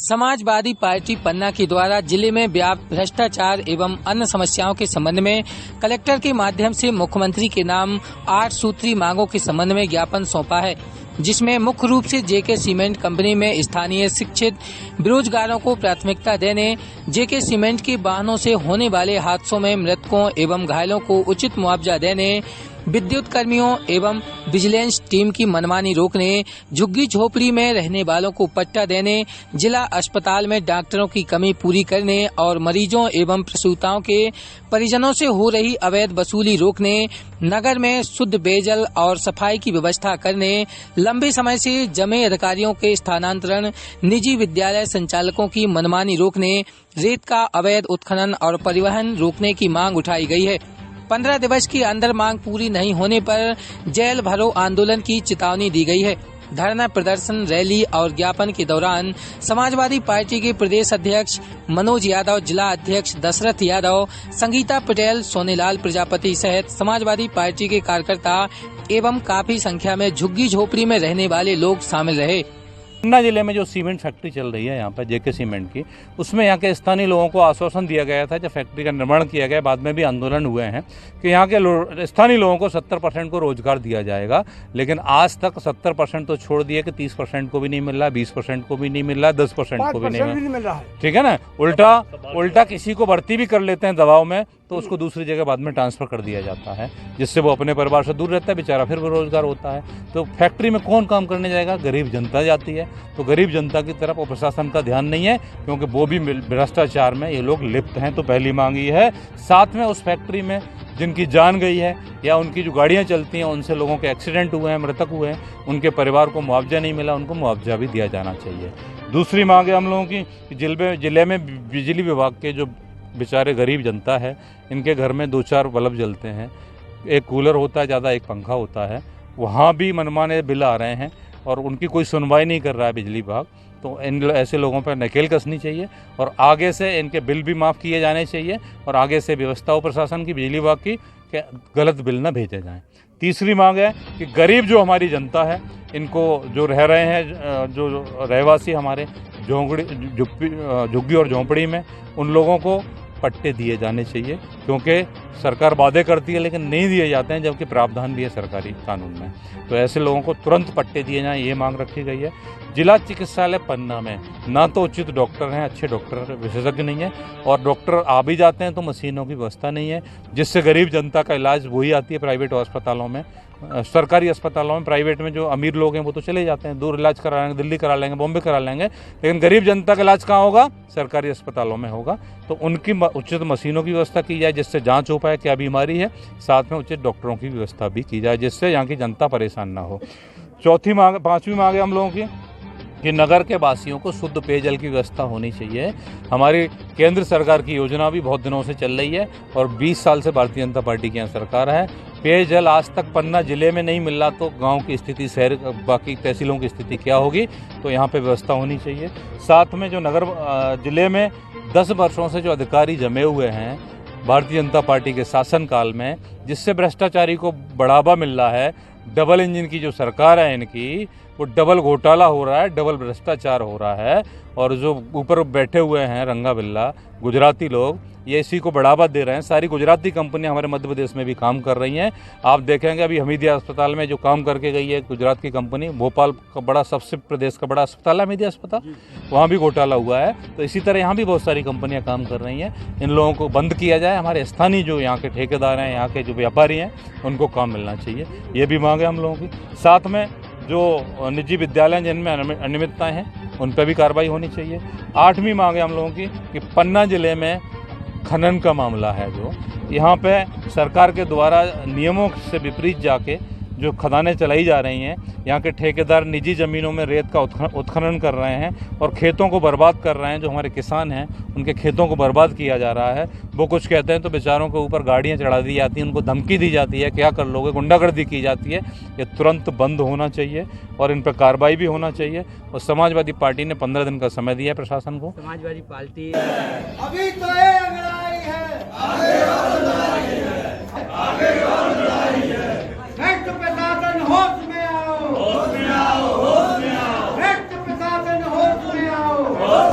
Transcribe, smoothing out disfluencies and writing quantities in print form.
Samajwadi party पन्ना के द्वारा जिले में व्याप्त भ्रष्टाचार एवं अन्य समस्याओं के संबंध में कलेक्टर के माध्यम से मुख्यमंत्री के नाम 8 सूत्री मांगों के संबंध में ज्ञापन सौंपा है, जिसमें मुख्य रूप से जेके सीमेंट कंपनी में स्थानीय शिक्षित बेरोजगारों को प्राथमिकता देने, जेके सीमेंट के वाहनों से होने वाले हादसों में मृतकों एवं घायलों को उचित मुआवजा देने, विद्युत कर्मियों एवं विजिलेंस टीम की मनमानी रोकने, झुग्गी झोपड़ी में रहने वालों को पट्टा देने, जिला अस्पताल में डॉक्टरों की कमी पूरी करने और मरीजों एवं प्रसूताओं के परिजनों से हो रही अवैध वसूली रोकने, नगर में शुद्ध पेयजल और सफाई की व्यवस्था करने, लंबे समय से जमे अधिकारियों के स्थानांतरण, निजी विद्यालय संचालकों की मनमानी रोकने, रेत का अवैध उत्खनन और परिवहन रोकने की मांग उठाई गई है। 15 दिवस के अंदर मांग पूरी नहीं होने पर जेल भरो आंदोलन की चेतावनी दी गई है। धरना प्रदर्शन, रैली और ज्ञापन के दौरान समाजवादी पार्टी के प्रदेश अध्यक्ष मनोज यादव, जिला अध्यक्ष दशरथ यादव, संगीता पटेल, सोनेलाल प्रजापति सहित समाजवादी पार्टी के कार्यकर्ता एवं काफी संख्या में झुग्गी झोपड़ी में रहने वाले लोग शामिल रहे। पन्ना जिले में जो सीमेंट फैक्ट्री चल रही है यहाँ पर जेके सीमेंट की, उसमें यहाँ के स्थानीय लोगों को आश्वासन दिया गया था जब फैक्ट्री का निर्माण किया गया, बाद में भी आंदोलन हुए हैं कि यहाँ के स्थानीय लोगों को 70% को रोजगार दिया जाएगा, लेकिन आज तक 70% तो छोड़ दिए कि 30% को भी नहीं मिल रहा, 20% को भी नहीं मिल रहा, 10% को भी नहीं मिल रहा। ठीक है ना, उल्टा किसी को भर्ती भी कर लेते हैं दबाव में तो उसको दूसरी जगह बाद में ट्रांसफर कर दिया जाता है, जिससे वो अपने परिवार से दूर रहता है, बेचारा फिर बेरोजगार होता है। तो फैक्ट्री में कौन काम करने जाएगा? गरीब जनता जाती है। तो गरीब जनता की तरफ प्रशासन का ध्यान नहीं है, क्योंकि वो भी भ्रष्टाचार में ये लोग लिप्त हैं। तो पहली मांग ये है। साथ में उस फैक्ट्री में जिनकी जान गई है या उनकी जो गाड़ियाँ चलती हैं उनसे लोगों के एक्सीडेंट हुए हैं, मृतक हुए हैं, उनके परिवार को मुआवजा नहीं मिला, उनको मुआवजा भी दिया जाना चाहिए। दूसरी मांग है हम लोगों की, जिले में बिजली विभाग के जो बेचारे गरीब जनता है, इनके घर में 2-4 बल्ब जलते हैं, एक कूलर होता है ज़्यादा, एक पंखा होता है, वहाँ भी मनमाने बिल आ रहे हैं और उनकी कोई सुनवाई नहीं कर रहा है बिजली विभाग। तो ऐसे लोगों पर नकेल कसनी चाहिए और आगे से इनके बिल भी माफ़ किए जाने चाहिए और आगे से व्यवस्था हो प्रशासन की, बिजली विभाग की, कि गलत बिल न भेजे जाएँ। तीसरी मांग है कि गरीब जो हमारी जनता है, इनको जो रह रहे हैं, जो रहवासी हमारे झुग्गी और झोंपड़ी में, उन लोगों को पट्टे दिए जाने चाहिए, क्योंकि सरकार वादे करती है लेकिन नहीं दिए जाते हैं, जबकि प्रावधान भी है सरकारी कानून में। तो ऐसे लोगों को तुरंत पट्टे दिए जाएं, ये मांग रखी गई है। जिला चिकित्सालय पन्ना में ना तो उचित डॉक्टर हैं, अच्छे डॉक्टर विशेषज्ञ नहीं है, और डॉक्टर आ भी जाते हैं तो मशीनों की व्यवस्था नहीं है, जिससे गरीब जनता का इलाज वही आती है प्राइवेट अस्पतालों में। सरकारी अस्पतालों में, प्राइवेट में जो अमीर लोग हैं वो तो चले जाते हैं, दूर इलाज करा लेंगे, दिल्ली करा लेंगे, बॉम्बे करा लेंगे, लेकिन गरीब जनता का इलाज कहाँ होगा? सरकारी अस्पतालों में होगा। तो उनकी उचित मशीनों की व्यवस्था की जाए, जिससे जांच हो पाए क्या बीमारी है, साथ में उचित डॉक्टरों की व्यवस्था भी की जाए, जिससे यहाँ की जनता परेशान ना हो। पांचवी मांग है हम लोगों की कि नगर के वासियों को शुद्ध पेयजल की व्यवस्था होनी चाहिए। हमारी केंद्र सरकार की योजना भी बहुत दिनों से चल रही है और 20 साल से भारतीय जनता पार्टी की यहाँ सरकार है। पेयजल आज तक पन्ना जिले में नहीं मिल रहा, तो गांव की स्थिति, शहर बाकी तहसीलों की स्थिति क्या होगी? तो यहाँ पे व्यवस्था होनी चाहिए। साथ में जो नगर जिले में 10 वर्षों से जो अधिकारी जमे हुए हैं भारतीय जनता पार्टी के शासनकाल में, जिससे भ्रष्टाचारी को बढ़ावा मिल रहा है, डबल इंजन की जो सरकार है इनकी, वो डबल घोटाला हो रहा है, डबल भ्रष्टाचार हो रहा है, और जो ऊपर बैठे हुए हैं रंगा बिल्ला गुजराती लोग, ये इसी को बढ़ावा दे रहे हैं। सारी गुजराती कंपनियां हमारे मध्य प्रदेश में भी काम कर रही हैं। आप देखेंगे अभी हमीदिया अस्पताल में जो काम करके गई है गुजरात की कंपनी, भोपाल का बड़ा, सबसे प्रदेश का बड़ा अस्पताल है हमीदिया अस्पताल, वहाँ भी घोटाला हुआ है। तो इसी तरह यहाँ भी बहुत सारी कंपनियाँ काम कर रही हैं। इन लोगों को बंद किया जाए, हमारे स्थानीय जो यहाँ के ठेकेदार हैं, यहाँ के जो व्यापारी हैं, उनको काम मिलना चाहिए। ये भी मांग है हम लोगों की। साथ में जो निजी विद्यालय जिनमें अनियमितताएँ हैं, उन पर भी कार्रवाई होनी चाहिए। 8वीं मांग है हम लोगों की कि पन्ना जिले में खनन का मामला है, जो यहाँ पे सरकार के द्वारा नियमों से विपरीत जाके जो खदानें चलाई जा रही हैं, यहाँ के ठेकेदार निजी ज़मीनों में रेत का उत्खनन कर रहे हैं और खेतों को बर्बाद कर रहे हैं। जो हमारे किसान हैं उनके खेतों को बर्बाद किया जा रहा है। वो कुछ कहते हैं तो बेचारों के ऊपर गाड़ियाँ चढ़ा दी जाती हैं, उनको धमकी दी जाती है, क्या कर लोगे, गुंडागर्दी की जाती है। ये तुरंत बंद होना चाहिए और इन पर कार्रवाई भी होना चाहिए। और समाजवादी पार्टी ने 15 दिन का समय दिया है प्रशासन को। समाजवादी पार्टी अभी तो है, आगे और लड़ाई है।